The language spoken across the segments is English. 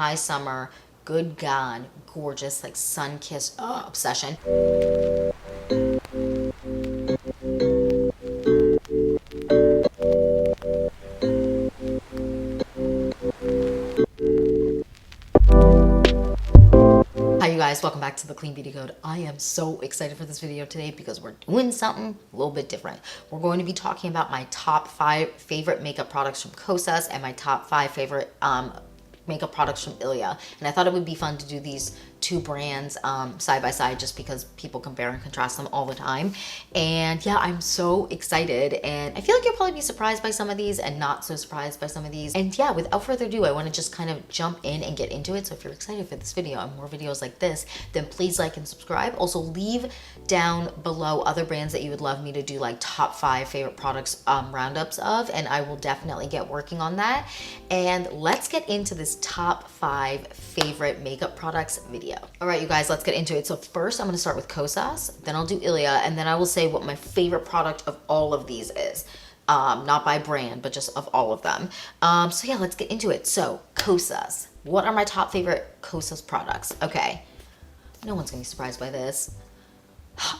High summer, good God, gorgeous, like sun-kissed obsession. Hi you guys, welcome back to the Clean Beauty Code. I am so excited for this video today because we're doing something a little bit different. We're going to be talking about my top 5 favorite makeup products from Kosas and my top 5 favorite makeup products from Ilia. And I thought it would be fun to do these two brands side by side just because people compare and contrast them all the time. And yeah, I'm so excited, and I feel like you'll probably be surprised by some of these and not so surprised by some of these. And yeah, without further ado, I want to just kind of jump in and get into it. So if you're excited for this video and more videos like this, then please like and subscribe. Also leave down below other brands that you would love me to do like top 5 favorite products roundups of, and I will definitely get working on that. And let's get into this top 5 favorite makeup products video. All right, you guys, let's get into it. So first I'm going to start with Kosas, then I'll do Ilia, and then I will say what my favorite product of all of these is. Not by brand, but just of all of them. So yeah, let's get into it. So Kosas, what are my top favorite Kosas products? Okay, no one's gonna be surprised by this.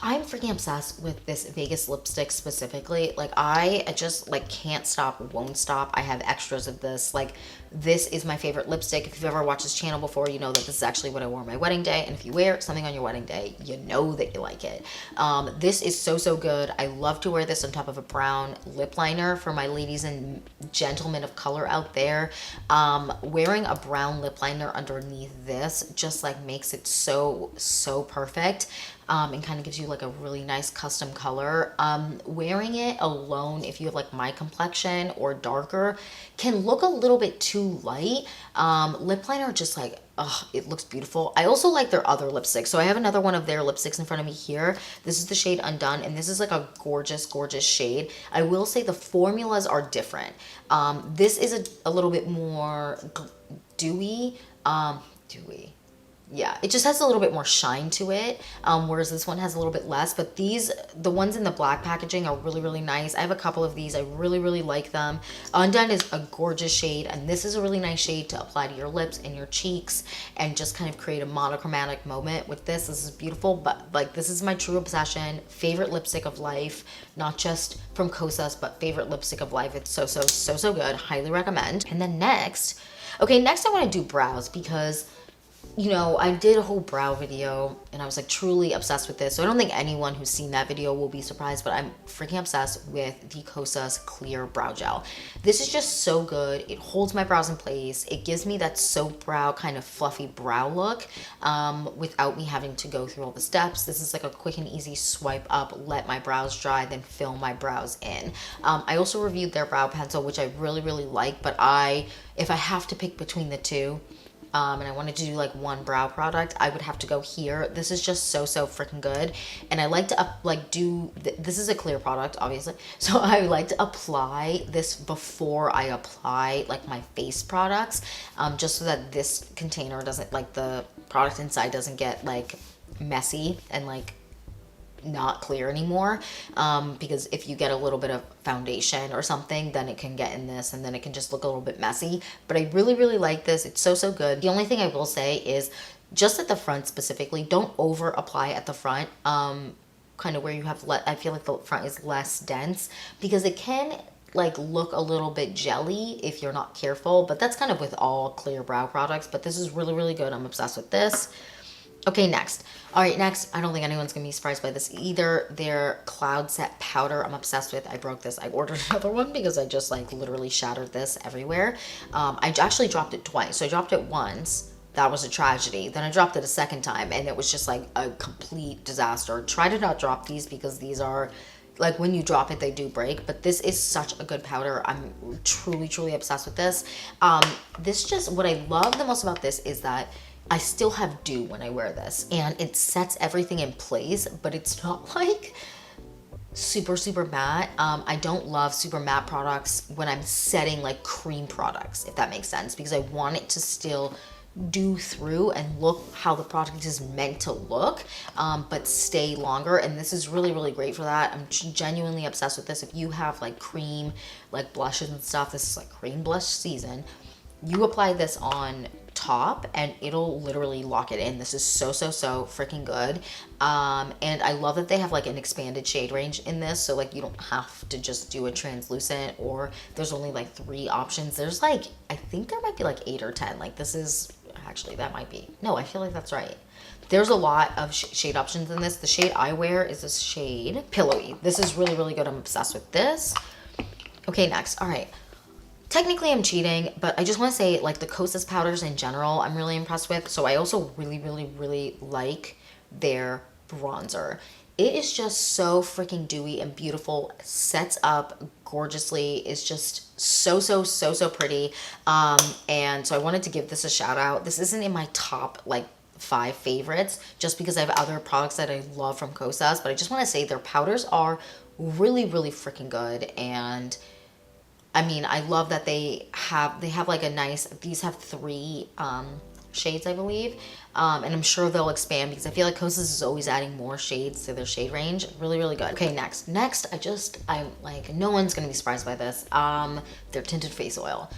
I'm freaking obsessed with this Vegas lipstick specifically. Like I just like can't stop, won't stop. I have extras of this. Like this is my favorite lipstick. If you've ever watched this channel before, you know that this is actually what I wore on my wedding day. And if you wear something on your wedding day, you know that you like it. This is so good. I love to wear this on top of a brown lip liner for my ladies and gentlemen of color out there. Wearing a brown lip liner underneath this just like makes it so perfect. And kind of gives you like a really nice custom color. Wearing it alone, if you have like my complexion or darker, can look a little bit too light. Lip liner just like, it looks beautiful. I also like their other lipsticks. So I have another one of their lipsticks in front of me here. This is the shade Undone, and this is like a gorgeous shade. I will say the formulas are different. This is a little bit more dewy. Yeah, it just has a little bit more shine to it, whereas this one has a little bit less. But the ones in the black packaging are really nice. I have a couple of these. I really like them. Undone is a gorgeous shade, and this is a really nice shade to apply to your lips and your cheeks and just kind of create a monochromatic moment with this. This is beautiful, but like this is my true obsession. Favorite lipstick of life, not just from Kosas, but favorite lipstick of life. It's so good. Highly recommend. And then next I want to do brows because, you know, I did a whole brow video and I was like truly obsessed with this. So I don't think anyone who's seen that video will be surprised, but I'm freaking obsessed with the Kosas Clear Brow Gel. This is just so good. It holds my brows in place. It gives me that soap brow kind of fluffy brow look without me having to go through all the steps. This is like a quick and easy swipe up, let my brows dry, then fill my brows in. I also reviewed their brow pencil, which I really like, but if I have to pick between the two, and I wanted to do like one brow product, I would have to go here. This is just so freaking good, and I like to this is a clear product obviously, so I like to apply this before I apply like my face products, just so that this container doesn't, like the product inside doesn't get like messy and like not clear anymore, because if you get a little bit of foundation or something, then it can get in this and then it can just look a little bit messy. But I really like this. It's so good. The only thing I will say is just at the front specifically, don't over apply at the front, kind of where you have I feel like the front is less dense, because it can like look a little bit jelly if you're not careful. But that's kind of with all clear brow products, but this is really good. I'm obsessed with this. Okay, next. All right, next, I don't think anyone's gonna be surprised by this either. Their Cloud Set Powder, I'm obsessed with. I broke this. I ordered another one because I just like literally shattered this everywhere. I actually dropped it twice. So I dropped it once. That was a tragedy. Then I dropped it a second time, and it was just like a complete disaster. Try to not drop these because these are, like when you drop it, they do break. But this is such a good powder. I'm truly obsessed with this. What I love the most about this is that I still have dew when I wear this, and it sets everything in place, but it's not like super matte. I don't love super matte products when I'm setting like cream products, if that makes sense, because I want it to still dew through and look how the product is meant to look, but stay longer. And this is really great for that. I'm genuinely obsessed with this. If you have like cream, like blushes and stuff, this is like cream blush season. You apply this on top and it'll literally lock it in. This is so freaking good. And I love that they have like an expanded shade range in this, so like you don't have to just do a translucent, or there's only like 3 options. There's like, I think there might be like 8 or 10. Like this is, actually that might be, no, I feel like that's right. There's a lot of shade options in this. The shade I wear is this shade Pillowy. This is really good. I'm obsessed with this. Okay, next. All right. Technically I'm cheating, but I just want to say like the Kosas powders in general I'm really impressed with. So I also really like their bronzer. It is just so freaking dewy and beautiful, sets up gorgeously, is just so pretty. And so I wanted to give this a shout out. This isn't in my top like 5 favorites just because I have other products that I love from Kosas, but I just want to say their powders are really freaking good. And I mean, I love that they have like a nice, these have 3 shades, I believe. And I'm sure they'll expand because I feel like Kosas is always adding more shades to their shade range. Really good. Okay, next, I'm like, no one's gonna be surprised by this. Their tinted face oil.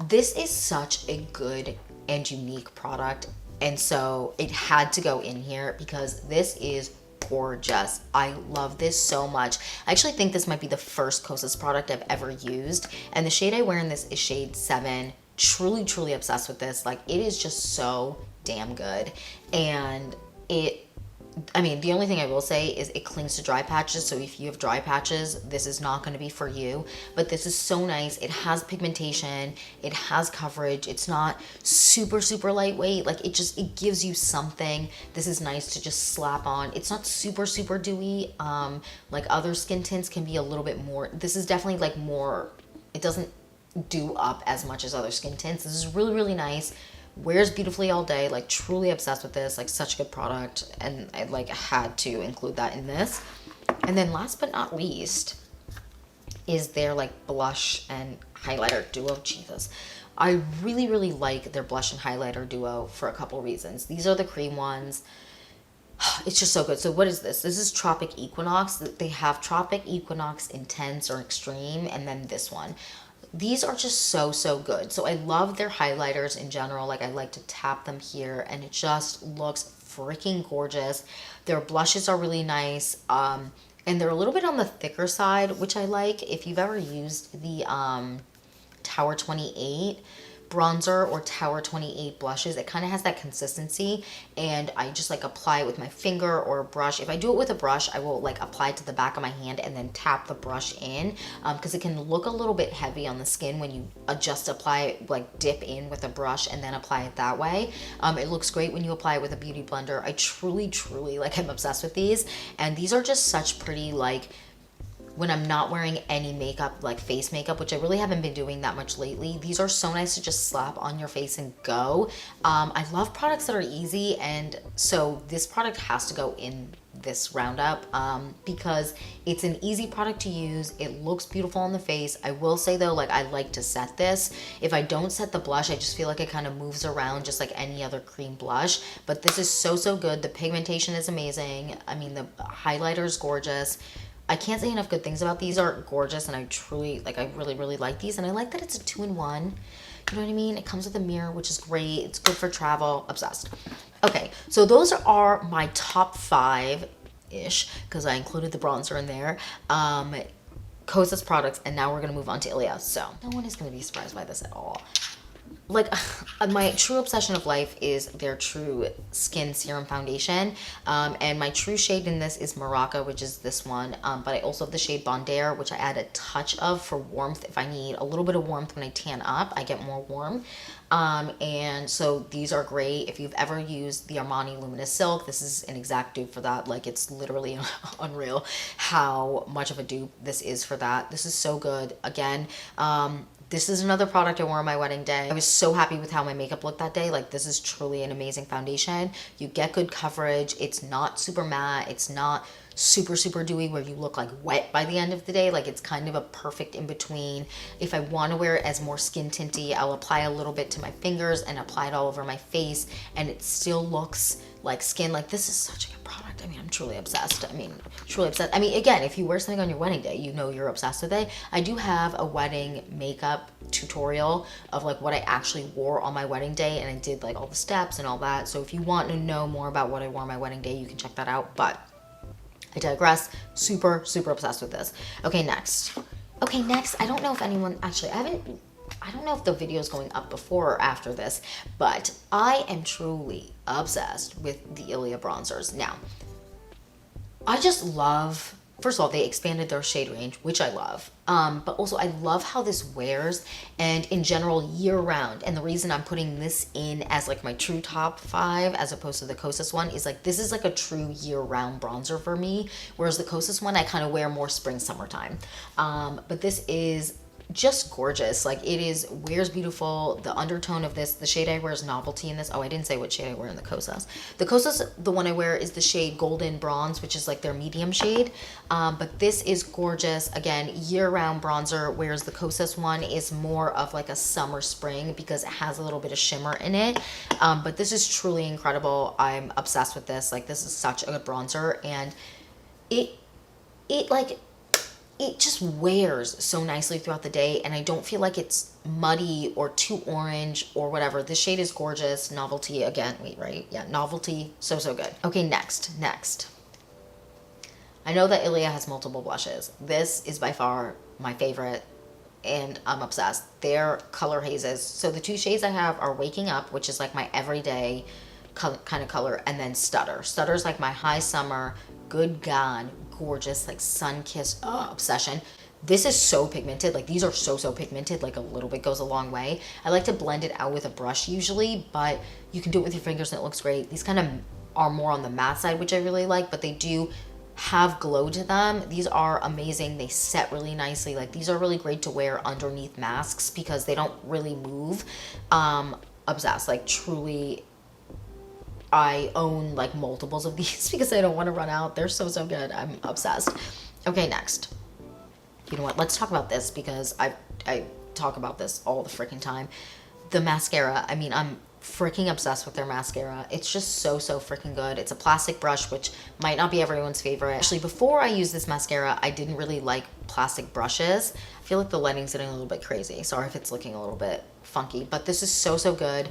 This is such a good and unique product, and so it had to go in here because this is gorgeous. I love this so much. I actually think this might be the first Kosas product I've ever used, and the shade I wear in this is shade 7. Truly obsessed with this. Like, it is just so damn good. And I mean, the only thing I will say is it clings to dry patches. So if you have dry patches, this is not going to be for you. But this is so nice. It has pigmentation. It has coverage. It's not super lightweight. Like, it gives you something. This is nice to just slap on. It's not super dewy. Like other skin tints can be a little bit more. This is definitely like more, it doesn't do up as much as other skin tints. This is really nice. Wears beautifully all day. Like, truly obsessed with this. Like, such a good product, and I like had to include that in this. And then last but not least is their like blush and highlighter duo. Jesus, I really like their blush and highlighter duo for a couple reasons. These are the cream ones. It's just so good. So what is this? This is Tropic Equinox. They have Tropic Equinox Intense or Extreme, and then this one. These are just so good. So I love their highlighters in general. Like, I like to tap them here and it just looks freaking gorgeous. Their blushes are really nice. And they're a little bit on the thicker side, which I like. If you've ever used the Tower 28 bronzer or Tower 28 blushes, it kind of has that consistency, and I just like apply it with my finger or a brush. If I do it with a brush, I will like apply it to the back of my hand and then tap the brush in, because it can look a little bit heavy on the skin when you just apply it, like dip in with a brush and then apply it that way. It looks great when you apply it with a beauty blender. I truly like, I'm obsessed with these, and these are just such pretty, like, when I'm not wearing any makeup, like face makeup, which I really haven't been doing that much lately, these are so nice to just slap on your face and go. I love products that are easy, and so this product has to go in this roundup because it's an easy product to use. It looks beautiful on the face. I will say though, like, I like to set this. If I don't set the blush, I just feel like it kind of moves around just like any other cream blush. But this is so good. The pigmentation is amazing. I mean, the highlighter is gorgeous. I can't say enough good things about these. Are gorgeous, and I truly, like, I really like these, and I like that it's a 2-in-1. You know what I mean? It comes with a mirror, which is great. It's good for travel. Obsessed. Okay, so those are my top 5-ish, because I included the bronzer in there. Kosas products, and now we're going to move on to Ilia. So no one is going to be surprised by this at all. Like, my true obsession of life is their True Skin Serum Foundation. And my true shade in this is Maraca, which is this one. But I also have the shade Bondaire, which I add a touch of for warmth. If I need a little bit of warmth when I tan up, I get more warm. And so these are great. If you've ever used the Armani Luminous Silk, this is an exact dupe for that. Like, it's literally unreal how much of a dupe this is for that. This is so good. Again, this is another product I wore on my wedding day. I was so happy with how my makeup looked that day. Like, this is truly an amazing foundation. You get good coverage. It's not super matte. It's not super, super dewy where you look like wet by the end of the day. Like it's kind of a perfect in between. If I want to wear it as more skin tinty, I'll apply a little bit to my fingers and apply it all over my face, and it still looks like skin. Like this is such a good product. I mean, I'm truly obsessed. I mean, truly obsessed. I mean, again, if you wear something on your wedding day, you know you're obsessed with it. I do have a wedding makeup tutorial of like what I actually wore on my wedding day, and I did like all the steps and all that. So if you want to know more about what I wore on my wedding day, you can check that out. But I digress. Super, super obsessed with this. Okay, next. Okay, next. I don't know if anyone, actually, I don't know if the video is going up before or after this, but I am truly obsessed with the Ilia bronzers. Now, I just love, first of all, they expanded their shade range, which I love. But also I love how this wears, and in general year round. And the reason I'm putting this in as like my true top 5 as opposed to the Kosas one is like, this is like a true year round bronzer for me. Whereas the Kosas one, I kind of wear more spring, summertime. But this is just gorgeous. Like it is, wears beautiful. The undertone of this, the shade I wear is Novelty in this. Oh, I didn't say what shade I wear in the Kosas. The Kosas, the one I wear is the shade Golden Bronze, which is like their medium shade. But this is gorgeous. Again, year-round bronzer, whereas the Kosas one is more of like a summer spring because it has a little bit of shimmer in it. But this is truly incredible. I'm obsessed with this. Like this is such a good bronzer, and it just wears so nicely throughout the day, and I don't feel like it's muddy or too orange or whatever. This shade is gorgeous. Novelty again. Wait, right? Yeah, Novelty. So, so good. Okay, next. I know that Ilia has multiple blushes. This is by far my favorite, and I'm obsessed. They're color hazes. So the 2 shades I have are Waking Up, which is like my everyday kind of color, and then Stutter. Stutter's like my high summer, good God, gorgeous, like sun-kissed obsession. This is so pigmented. Like these are so, so pigmented. Like a little bit goes a long way. I like to blend it out with a brush usually, but you can do it with your fingers and it looks great. These kind of are more on the matte side, which I really like, but they do have glow to them. These are amazing. They set really nicely. Like these are really great to wear underneath masks because they don't really move. Obsessed. Like truly, I own like multiples of these because I don't want to run out. They're so, so good. I'm obsessed. Okay, next. You know what? Let's talk about this because I talk about this all the freaking time. The mascara. I mean, I'm freaking obsessed with their mascara. It's just so, so freaking good. It's a plastic brush, which might not be everyone's favorite. Actually, before I used this mascara, I didn't really like plastic brushes. I feel like the lighting's getting a little bit crazy. Sorry if it's looking a little bit funky, but this is so, so good.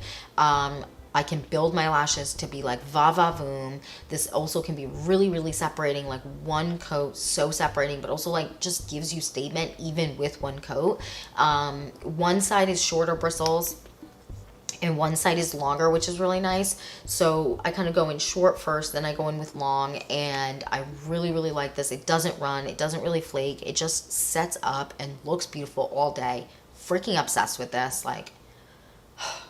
I can build my lashes to be like va-va-voom. This also can be really, really separating, like one coat, so separating, but also like just gives you statement even with one coat. One side is shorter bristles and one side is longer, which is really nice. So I kind of go in short first, then I go in with long, and I really, really like this. It doesn't run, it doesn't really flake. It just sets up and looks beautiful all day. Freaking obsessed with this. Like,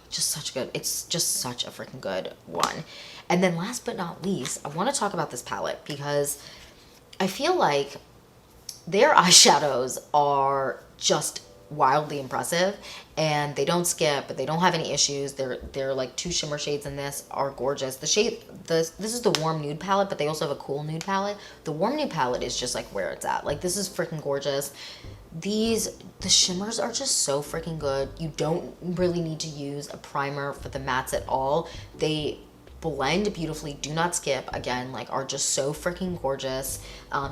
just such good. It's just such a freaking good one. And then last but not least, I want to talk about this palette because I feel like their eyeshadows are just wildly impressive, and they don't skip, but they don't have any issues. They're like 2 shimmer shades in this are gorgeous. This is the warm nude palette, but they also have a cool nude palette. The warm nude palette is just like where it's at. Like this is freaking gorgeous. The shimmers are just so freaking good. You don't really need to use a primer for the mattes at all. They blend beautifully, do not skip, again, like are just so freaking gorgeous.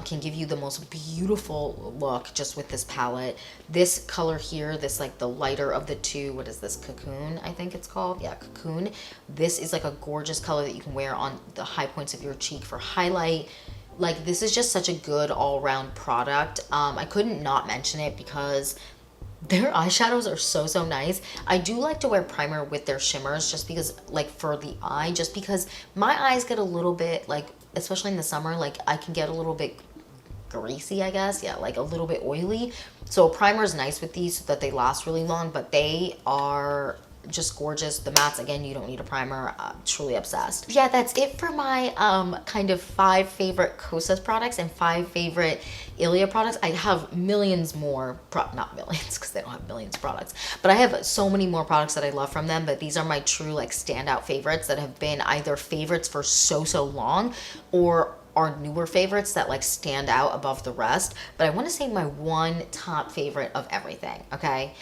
Can give you the most beautiful look just with this palette. This color here, this like the lighter of the 2, what is this, Cocoon, I think it's called? Yeah, Cocoon. This is like a gorgeous color that you can wear on the high points of your cheek for highlight. Like this is just such a good all-around product. I couldn't not mention it because their eyeshadows are so, so nice. I do like to wear primer with their shimmers just because, like for the eye, just because my eyes get a little bit like, especially in the summer, like I can get a little bit greasy, I guess. Yeah, like a little bit oily. So a primer is nice with these so that they last really long, but they are just gorgeous. The mattes, again, you don't need a primer. Truly obsessed. Yeah, that's it for my kind of 5 favorite Kosas products and 5 favorite Ilia products. I have millions more, not millions because they don't have millions of products, but I have so many more products that I love from them, but these are my true like standout favorites that have been either favorites for so, so long or are newer favorites that like stand out above the rest, but I want to say my one top favorite of everything, okay?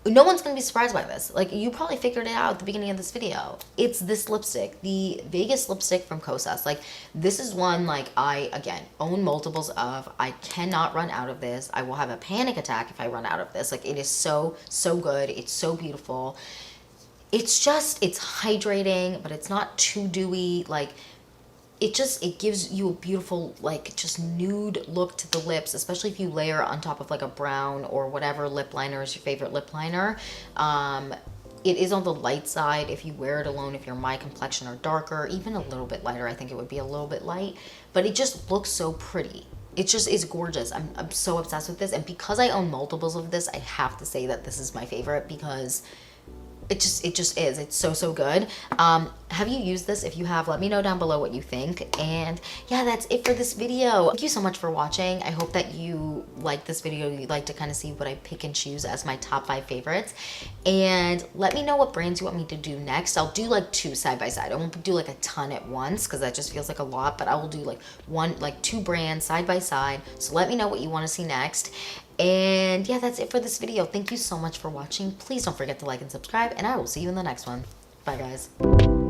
No one's gonna be surprised by this. Like, you probably figured it out at the beginning of this video. It's this lipstick, the Vegas lipstick from Kosas. Like, this is one, like, I, again, own multiples of. I cannot run out of this. I will have a panic attack if I run out of this. Like, it is so, so good. It's so beautiful. It's just, it's hydrating, but it's not too dewy. Like, it gives you a beautiful, like, just nude look to the lips, especially if you layer on top of like a brown or whatever lip liner is your favorite lip liner. It is on the light side if you wear it alone, if you're my complexion or darker, even a little bit lighter. I think it would be a little bit light, but it just looks so pretty. It just is gorgeous. I'm so obsessed with this, and because I own multiples of this, I have to say that this is my favorite because it just is. It's so, so good. Have you used this? If you have, let me know down below what you think. And yeah, that's it for this video. Thank you so much for watching. I hope that you like this video. You'd like to kind of see what I pick and choose as my top 5 favorites. And let me know what brands you want me to do next. I'll do like 2 side by side. I won't do like a ton at once because that just feels like a lot, but I will do like 2 brands side by side. So let me know what you want to see next. And yeah, that's it for this video. Thank you so much for watching. Please don't forget to like and subscribe, and I will see you in the next one. Bye, guys.